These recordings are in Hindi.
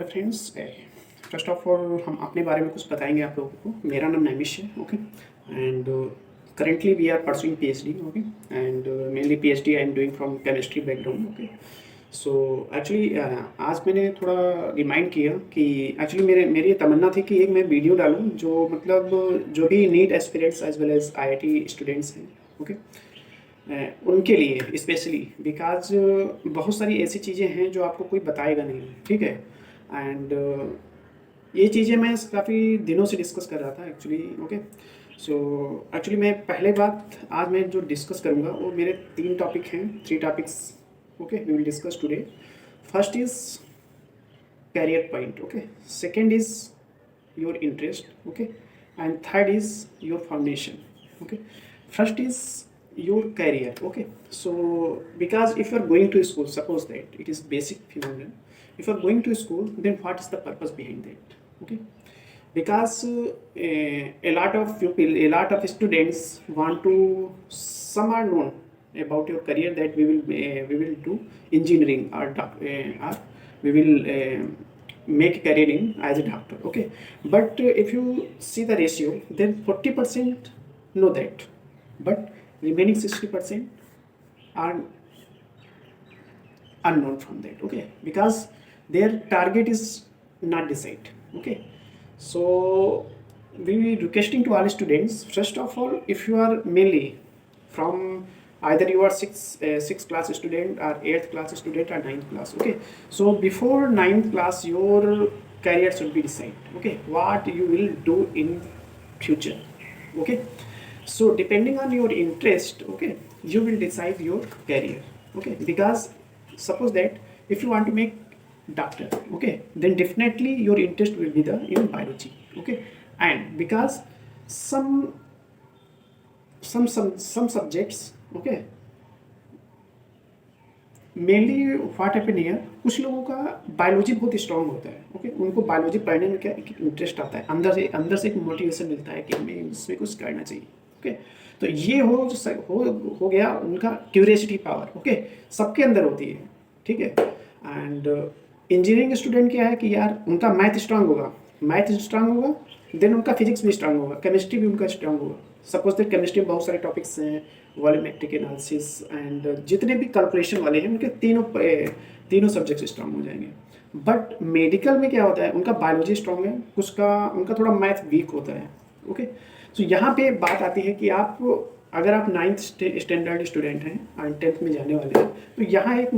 फ्रेंड्स, फर्स्ट ऑफ ऑल हम अपने बारे में कुछ बताएंगे आप लोगों को। मेरा नाम नैमिश है, okay. And currently we are pursuing PhD, okay, and mainly PhD I am doing from chemistry background, okay. So actually आज मैंने थोड़ा रिमाइंड किया कि एक्चुअली मेरी ये तमन्ना थी कि एक मैं वीडियो डालूं जो मतलब जो भी NEET aspirants as well as IIT students हैं, ओके, उनके लिए स्पेशली बिकॉज बहुत सारी ऐसी चीज़ें हैं जो आपको कोई बताएगा नहीं, ठीक है। एंड ये चीज़ें मैं काफ़ी दिनों से डिस्कस कर रहा था एक्चुअली, ओके। सो एक्चुअली मैं पहले बात आज मैं जो डिस्कस करूँगा वो मेरे 3 टॉपिक हैं, 3 topics, okay, we will discuss today. First is career point, okay. Second is your interest, okay, and third is your foundation, okay. First is your career, okay. So because if you are going to school, suppose that it is basic phenomenon, if you are going to school, then what is the purpose behind that, okay. Because a lot of people, a lot of students want to, some are known about your career that we will do engineering or or we will make a career in as a doctor, okay. But if you see the ratio, then 40% know that, but remaining 60% are unknown from that, okay, because their target is not decided, okay. So we requesting to all students, first of all, if you are mainly from either you are sixth class student or 8th class student or 9th class, okay. So before 9th class your career should be decided, okay, what you will do in future, okay. So depending on your interest, okay, you will decide your career, okay. Because suppose that if you want to make doctor, okay, then definitely your interest will be the in biology, okay. And because some subjects, okay, mainly what happen here, कुछ लोगों का बायोलॉजी बहुत स्ट्रांग होता है, ओके, उनको बायोलॉजी पढ़ने में क्या इंटरेस्ट आता है, अंदर से एक मोटिवेशन मिलता है कि हमें इसमें कुछ करना चाहिए, ओके। तो ये हो गया उनका क्यूरियोसिटी पावर, ओके, सबके अंदर होती है, ठीक है। एंड इंजीनियरिंग स्टूडेंट क्या है कि यार उनका मैथ स्ट्रांग होगा, देन उनका फिजिक्स भी स्ट्रांग होगा, केमिस्ट्री भी उनका स्ट्रांग होगा। सपोज दैट केमिस्ट्री में बहुत सारे टॉपिक्स हैं, वॉल्यूमेट्रिक एनालिसिस एंड जितने भी कैलकुलेशन वाले हैं उनके तीनों सब्जेक्ट स्ट्रांग हो जाएंगे। बट मेडिकल में क्या होता है, उनका बायोलॉजी स्ट्रांग है, उनका थोड़ा मैथ वीक होता है, ओके। तो यहाँ पे बात आती है कि अगर आप 9th स्टैंडर्ड स्टूडेंट हैं और 10th में जाने वाले हैं, तो यहाँ एक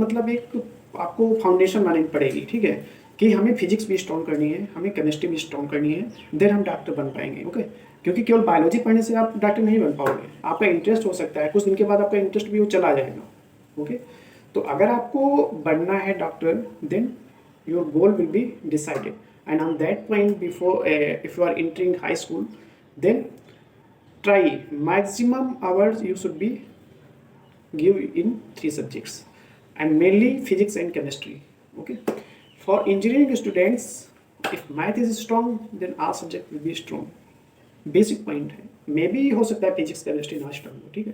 आपको फाउंडेशन बनानी पड़ेगी, ठीक है, कि हमें फिजिक्स भी स्ट्रॉन्ग करनी है, हमें केमिस्ट्री भी स्ट्रॉन्ग करनी है, देन हम डॉक्टर बन पाएंगे, ओके। क्योंकि केवल बायोलॉजी पढ़ने से आप डॉक्टर नहीं बन पाओगे, आपका इंटरेस्ट हो सकता है कुछ दिन के बाद आपका इंटरेस्ट भी वो चला जाएगा, ओके। तो अगर आपको बनना है doctor, then your goal will be decided, and on that point before if you are entering high school, then try maximum hours you should be give in 3 subjects and mainly physics and chemistry, okay. For engineering students, if math is strong, then all subject will be strong, basic point है। मे बी हो सकता है फिजिक्स केमिस्ट्री ना स्ट्रांग हो, ठीक है।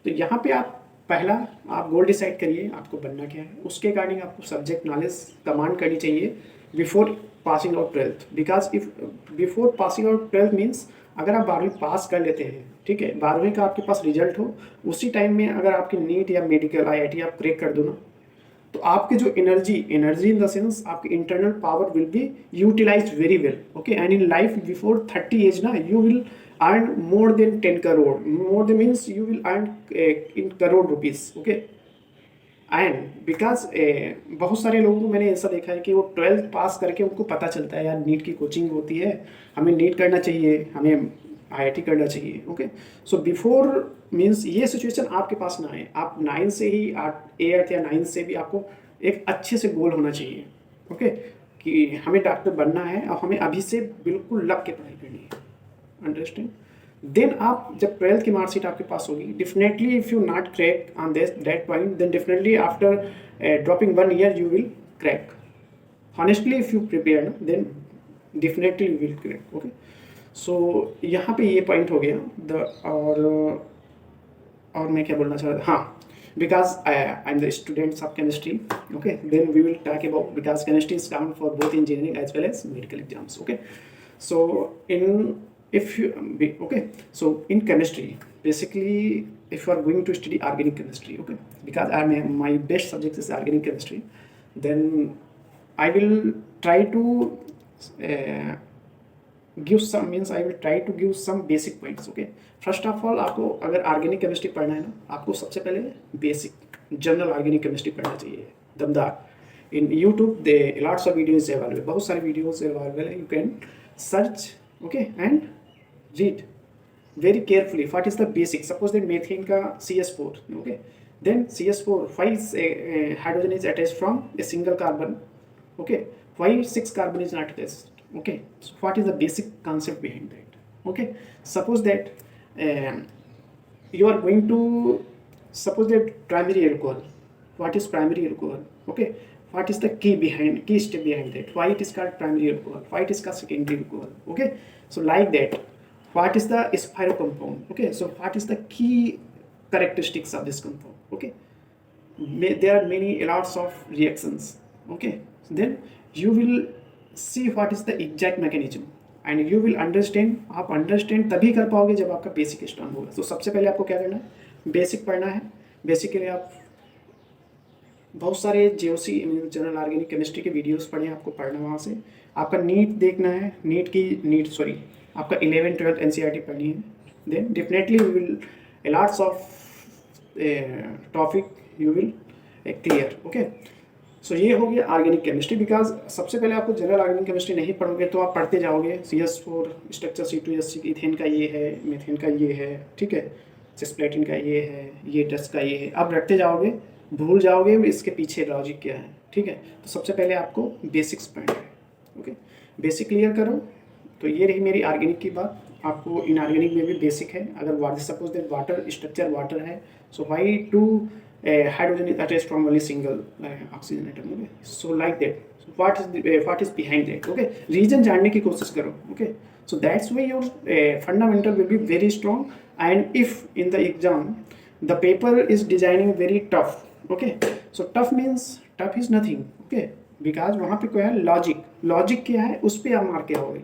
तो यहाँ पे आप गोल डिसाइड करिए आपको बनना क्या है, उसके अकॉर्डिंग आपको सब्जेक्ट नॉलेज कमांड करनी चाहिए before passing out 12th। Because if before passing out 12th means अगर आप 12वीं पास कर लेते हैं, ठीक है, 12वीं का आपके पास रिजल्ट हो, उसी टाइम में अगर आपकी नीट या मेडिकल आईआईटी आप क्रैक कर दो ना, तो आपकी जो एनर्जी इन द सेंस आपकी internal power will be utilised very well, okay. And in life before 30 age ना you will earn more than 10 crore, more than means you will earn in crore rupees, okay. And because बहुत सारे लोगों को मैंने ऐसा देखा है कि वो 12th पास करके उनको पता चलता है यार नीट की कोचिंग होती है, हमें नीट करना चाहिए, हमें आईआईटी करना चाहिए, ओके। सो बिफोर मीन्स ये सिचुएशन आपके पास ना आए, आप 9 से ही 8th या 9th से भी आपको एक अच्छे से गोल होना चाहिए, ओके, कि हमें डॉक्टर बनना है और हमें अभी से बिल्कुल लग के पढ़ाई करनी है, अंडरस्टैंड। देन आप जब 12th की मार्कशीट आपके पास होगी, definitely if you not crack on that point, then definitely after dropping 1 year you will crack. Honestly if you prepare then definitely you will crack, okay. So यहाँ पे ये पॉइंट हो गया और मैं क्या बोलना चाह रहा था, हाँ, because I'm the students of chemistry. Okay, then we will talk about, because chemistry is common for both engineering as well as medical exams. Okay, so in if you okay, so in chemistry, basically if you are going to study organic chemistry, okay, because my best subject is organic chemistry, then I will try to uh, give some, means I will try to give some basic points. Okay, first of all आपको अगर ऑर्गेनिक केमिस्ट्री पढ़ना है ना, आपको सबसे पहले बेसिक जनरल ऑर्गेनिक केमिस्ट्री पढ़ना चाहिए दमदार। इन YouTube they lots of videos available, बहुत सारे वीडियोज अवेलेबल है, you can search okay and read very carefully what is the basic. Suppose that methane ka CS4, okay, then CS4, why is a hydrogen is attached from a single carbon, okay, why 6 carbon is not attached, okay, so what is the basic concept behind that, okay. Suppose that you are going to, suppose that primary alcohol, what is primary alcohol, okay, what is the key step behind that, why it is called primary alcohol, why it is called secondary alcohol, okay. So like that, what is the spiro compound, okay, so what is the key characteristics of this compound, okay. There are many lots of reactions, okay, so then you will see what is the exact mechanism and you will understand. आप understand तभी कर पाओगे जब आपका बेसिक स्ट्रांग होगा। तो सबसे पहले आपको क्या करना है, बेसिक पढ़ना है। बेसिक के लिए आप बहुत सारे जेओसी जनरल ऑर्गेनिक केमिस्ट्री के वीडियोस पढ़े, आपको पढ़ना वहाँ से। आपका नीट देखना है, आपका 11th-12th NCERT पढ़नी है, then definitely you will lots of topic you will clear, okay. So ये हो गया ऑर्गेनिक केमिस्ट्री। बिकॉज सबसे पहले आपको जनरल ऑर्गेनिक केमिस्ट्री नहीं पढ़ोगे तो आप पढ़ते जाओगे CS4 स्ट्रक्चर, C2H6 इथेन का ये है, मीथेन का ये है, ठीक है, सिस्प्लेटिन का ये है, ये डस्ट का ये है, आप रखते जाओगे, भूल जाओगे इसके पीछे लॉजिक क्या है, ठीक है। तो सबसे पहले आपको बेसिक्स पढ़ना है, ओके, बेसिक क्लियर करो। तो ये रही मेरी ऑर्गेनिक की बात। आपको इनऑर्गेनिक में भी बेसिक है। अगर water, suppose that water structure water है, so why two hydrogen is attached from only single oxygen atom, okay, so like that, what is behind that, okay, reason जानने की कोशिश करो, okay. So that's why your fundamental will be very strong. And if in the exam the paper is designing very tough, okay, so tough means tough is nothing, okay, because वहाँ पे क्या है, लॉजिक क्या है, उस पर आप मार के आओगे,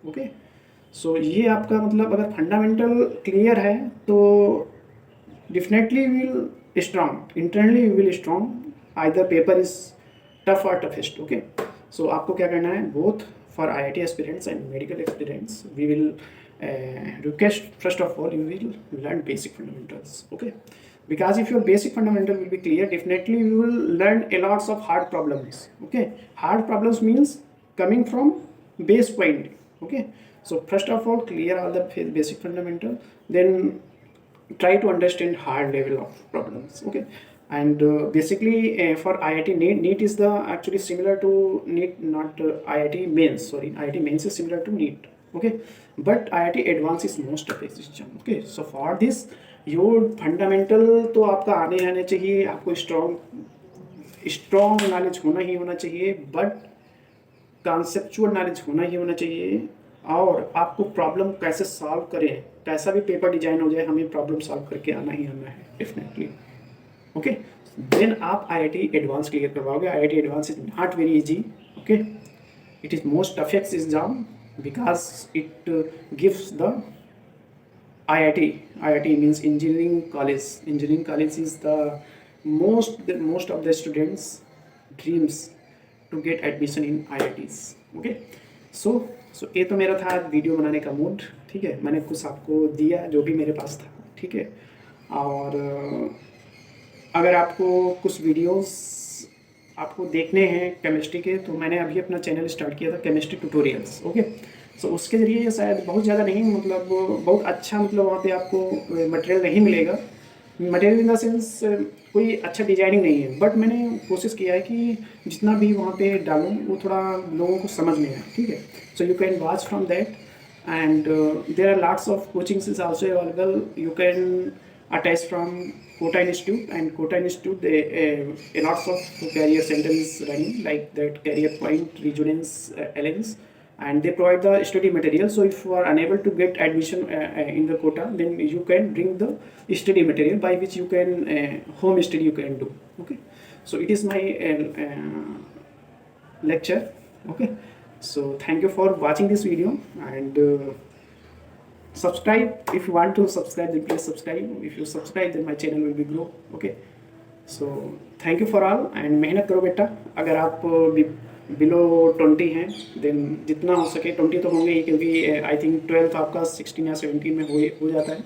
ओके। सो ये आपका मतलब अगर फंडामेंटल क्लियर है तो definitely will strong, internally you will strong, either paper is tough और टफेस्ट, ओके। सो आपको क्या करना है, both for IIT aspirants and medical aspirants we will request, first of all you will learn basic fundamentals, okay, because if your basic fundamental will be clear, definitely you will learn a lots of hard problems, okay. Hard problems means coming from base point, okay. So first of all clear all the basic fundamental, then try to understand hard level of problems, okay. And basically for IIT NEET is the actually similar to NEET, not IIT mains, sorry, IIT mains is similar to NEET, okay, but IIT advanced is most of the exam, okay. So for this your fundamental तो आपका आने चाहिए, आपको स्ट्रॉन्ग नॉलेज होना चाहिए, बट कॉन्सेप्चुअल नॉलेज होना चाहिए, और आपको प्रॉब्लम कैसे सॉल्व करें, कैसा भी पेपर डिजाइन हो जाए, हमें प्रॉब्लम सॉल्व करके आना है डेफिनेटली, ओके। देन आप IIT एडवांस क्लियर करवाओगे। IIT advance is not very easy, okay, it is most toughest exam because it gives the IIT means engineering college is the most of the students dreams to get admission in IITs, okay. so ये तो मेरा था वीडियो बनाने का मूड, ठीक है, मैंने कुछ आपको दिया जो भी मेरे पास था, ठीक है। और अगर आपको कुछ वीडियोस आपको देखने हैं केमिस्ट्री के, तो मैंने अभी अपना चैनल स्टार्ट किया था केमिस्ट्री ट्यूटोरियल्स, ओके। सो उसके ज़रिए शायद बहुत ज़्यादा नहीं, मतलब बहुत अच्छा, मतलब वहाँ पे आपको मटेरियल नहीं मिलेगा, मटेरियल इन द सेंस कोई अच्छा डिजाइनिंग नहीं है, बट मैंने कोशिश किया है कि जितना भी वहाँ पे डालूँ वो थोड़ा लोगों को समझ में आए, ठीक है। So you can watch from that, and there are lots of coachings is also available, you can attached from Kota Institute, and Kota Institute they lots of career center is running, like that Career Point, Resonance, Alliance, and they provide the study material. So if you are unable to get admission in the quota, then you can bring the study material by which you can home study you can do. Okay, so it is my lecture. Okay, so thank you for watching this video, and subscribe if you want to subscribe, then please subscribe. If you subscribe, then my channel will be grow. Okay, so thank you for all, and मेहनत करो बेटा। अगर आप बिलो 20 हैं, देन जितना हो सके 20 तो होंगे ही, क्योंकि आई थिंक 12th आपका 16 या 17 में हो जाता है।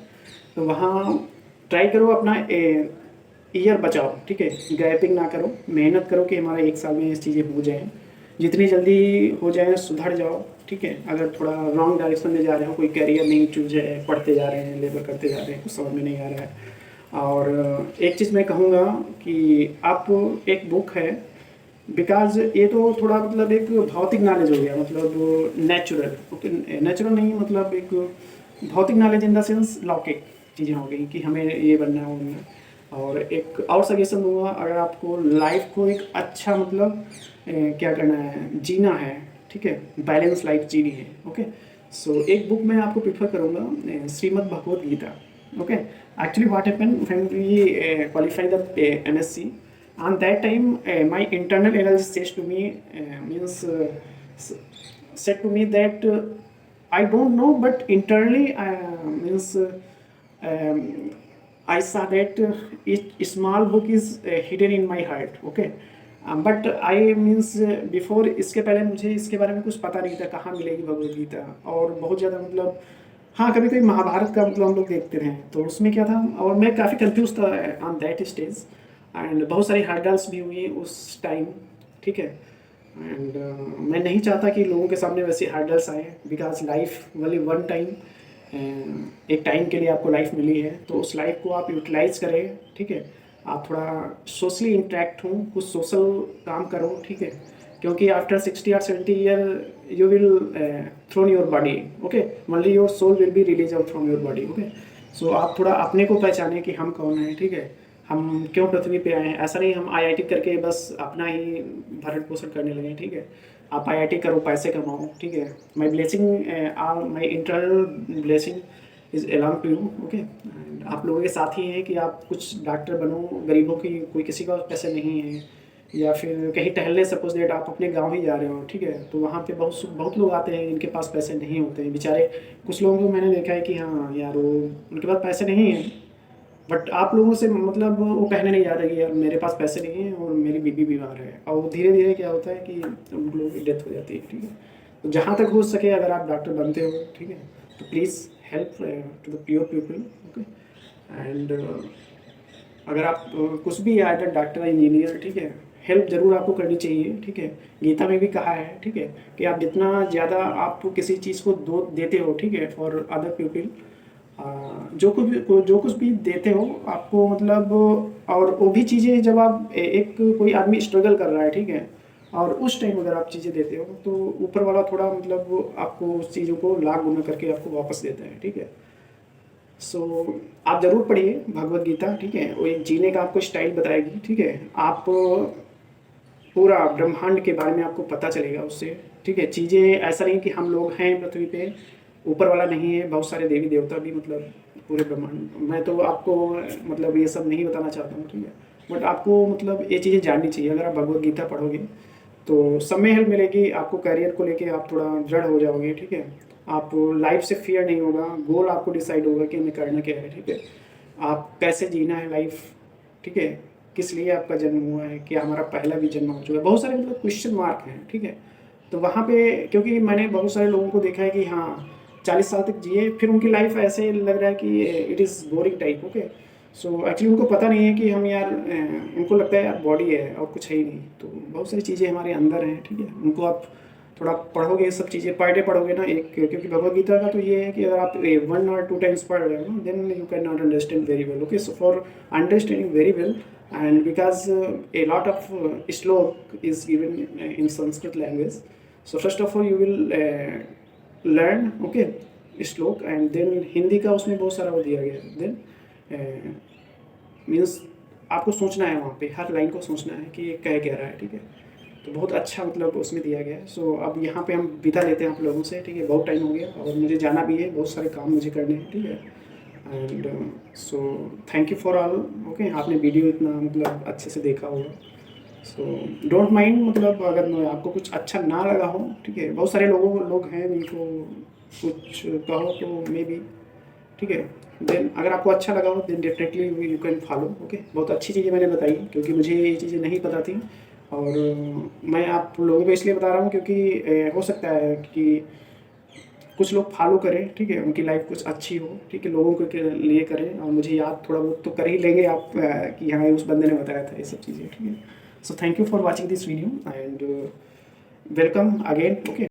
तो वहाँ ट्राई करो अपना ईयर बचाओ, ठीक है, गैपिंग ना करो, मेहनत करो कि हमारा 1 साल में ये चीज़ें हो जाएँ, जितनी जल्दी हो जाए सुधर जाओ, ठीक है। अगर थोड़ा रॉन्ग डायरेक्शन में जा रहे हो, कोई कैरियर नहीं चूज है, पढ़ते जा रहे हैं, लेबर करते जा रहे हैं, कुछ समझ में नहीं आ रहा है। और एक चीज़ मैं कहूँगा कि आप एक बुक है, बिकॉज ये तो थोड़ा मतलब एक भौतिक नॉलेज हो गया, मतलब नेचुरल, ओके, नेचुरल नहीं, मतलब एक भौतिक नॉलेज इन द सेंस लौकिक चीज़ें हो गई कि हमें ये बनना है वो बनना है। और एक और सजेशन दूंगा, अगर आपको लाइफ को एक अच्छा मतलब क्या करना है, जीना है, ठीक है, बैलेंस लाइफ जीनी है। ओके, सो एक बुक मैं आपको प्रीफर करूँगा, Shrimad Bhagavad Gita. Okay, actually what happened when we qualified the MSc, on that time my internal analysis says to me, said to me that I don't know, but internally I saw that each small book is hidden in my heart. Okay, but I means before, इसके पहले मुझे इसके बारे में कुछ पता नहीं था, कहाँ मिलेगी भगवद गीता, और बहुत ज़्यादा मतलब हाँ कभी कभी महाभारत का मतलब हम लोग देखते रहे, तो उसमें क्या था, और मैं काफ़ी कंफ्यूज था ऑन दैट स्टेज, एंड बहुत सारी हर्डल्स भी हुई उस टाइम, ठीक है। एंड मैं नहीं चाहता कि लोगों के सामने वैसे हर्डल्स आए, बिकॉज लाइफ वाली वन टाइम, एक टाइम के लिए आपको लाइफ मिली है, तो उस लाइफ को आप यूटिलाइज करें, ठीक है। आप थोड़ा सोशली इंटरेक्ट हों, कुछ सोशल काम करो, ठीक है, क्योंकि after 60 or 70 year you will thrown your body, okay, only your soul will be released out from your body, okay। so आप थोड़ा अपने को पहचाने कि हम कौन हैं, ठीक है, हम क्यों पृथ्वी पे आए हैं। ऐसा नहीं हम IIT करके बस अपना ही भरण पोषण करने लगे, ठीक है। आप IIT करो, पैसे कमाओ, ठीक है। My blessing, my internal blessing is along to you, okay. आप लोगों के साथ ही हैं कि आप कुछ डॉक्टर बनो, गरीबों की कोई किसी का पैसे नहीं है, या फिर कहीं टहलने, सपोज डेट आप अपने गांव ही जा रहे हो, ठीक है, तो वहाँ पे बहुत लोग आते हैं जिनके पास पैसे नहीं होते हैं बेचारे। कुछ लोगों को मैंने देखा है कि हाँ यार वो उनके पास पैसे नहीं हैं, बट आप लोगों से मतलब वो कहने नहीं जा रहे कि यार मेरे पास पैसे नहीं हैं और मेरी बीबी बीमार है, और धीरे धीरे क्या होता है कि उन लोगों की डेथ हो जाती है, ठीक है। तो जहाँ तक हो सके अगर आप डॉक्टर बनते हो, ठीक है, तो please help to the pure people, okay. And अगर आप कुछ भी आए, डॉक्टर, इंजीनियर, ठीक है, हेल्प ज़रूर आपको करनी चाहिए, ठीक है। गीता में भी कहा है, ठीक है, कि आप जितना ज़्यादा आप किसी चीज़ को देते हो, ठीक है, फॉर अदर पीपल, जो कुछ भी देते हो आपको मतलब, और वो भी चीज़ें जब आप एक कोई आदमी स्ट्रगल कर रहा है, ठीक है, और उस टाइम अगर आप चीज़ें देते हो तो ऊपर वाला थोड़ा मतलब आपको उस चीज़ों को लाख गुना करके आपको वापस देता है, ठीक है। सो आप ज़रूर पढ़िए भगवद गीता, ठीक है, वो एक जीने का आपको स्टाइल बताएगी, ठीक है। आप पूरा ब्रह्मांड के बारे में आपको पता चलेगा उससे, ठीक है। चीज़ें ऐसा नहीं कि हम लोग हैं पृथ्वी पे, ऊपर वाला नहीं है, बहुत सारे देवी देवता भी मतलब पूरे ब्रह्मांड। मैं तो आपको मतलब ये सब नहीं बताना चाहता हूँ, ठीक है, बट आपको मतलब ये चीज़ें जाननी चाहिए। अगर आप भगवद गीता पढ़ोगे तो सब में हेल्प मिलेगी आपको, करियर को लेके आप थोड़ा दृढ़ हो जाओगे, ठीक है। आप लाइफ से फियर नहीं होगा, गोल आपको डिसाइड होगा कि हमें करना क्या है, ठीक है। आप कैसे जीना है लाइफ, ठीक है, किस लिए आपका जन्म हुआ है, क्या हमारा पहला भी जन्म हो चुका है, बहुत सारे मतलब क्वेश्चन मार्क हैं, ठीक है। तो वहाँ पे क्योंकि मैंने बहुत सारे लोगों को देखा है कि हाँ 40 साल तक जिए, फिर उनकी लाइफ ऐसे लग रहा है कि it is boring type, okay. So actually उनको पता नहीं है कि हम यार, उनको लगता है यार बॉडी है और कुछ है ही नहीं। तो बहुत सारी चीज़ें हमारे अंदर हैं, ठीक है, उनको आप थोड़ा पढ़ोगे, ये सब चीज़ें पर डे पढ़ोगे ना एक, क्योंकि भगवद गीता का तो ये है कि अगर आप 1 or 2 times पढ़ रहे हो ना, then you can not understand very well, okay. So for understanding very well, and because a lot of slok is given in Sanskrit language, so first of all you will learn, okay, श्लोक, and then हिंदी का उसमें बहुत सारा वो दिया गया है। then मीन्स आपको सोचना है, वहाँ पे हर लाइन को सोचना है कि ये कह क्या रहा है, ठीक है। तो बहुत अच्छा मतलब उसमें दिया गया है। सो अब यहाँ पे हम विदा लेते हैं आप लोगों से, ठीक है, बहुत टाइम हो गया और मुझे जाना भी है, बहुत सारे काम मुझे करने हैं, ठीक है। And so thank you for all. Okay, आपने वीडियो इतना मतलब अच्छे से देखा होगा, सो डोंट माइंड, मतलब अगर आपको कुछ अच्छा ना लगा हो, ठीक है, बहुत सारे लोग हैं जिनको कुछ कहो तो मे बी, ठीक है, देन अगर आपको अच्छा लगा हो then definitely you can follow. Okay, बहुत अच्छी चीज़ें मैंने बताई क्योंकि मुझे ये चीज़ें नहीं पता थी, और मैं आप लोगों को इसलिए बता रहा हूँ क्योंकि हो सकता है कि कुछ लोग फॉलो करें, ठीक है, उनकी लाइफ कुछ अच्छी हो, ठीक है, लोगों के लिए करें, और मुझे याद थोड़ा बहुत तो कर ही लेंगे आप कि हाँ उस बंदे ने बताया था ये सब चीज़ें, ठीक है। So thank you for watching this video and welcome again. Okay.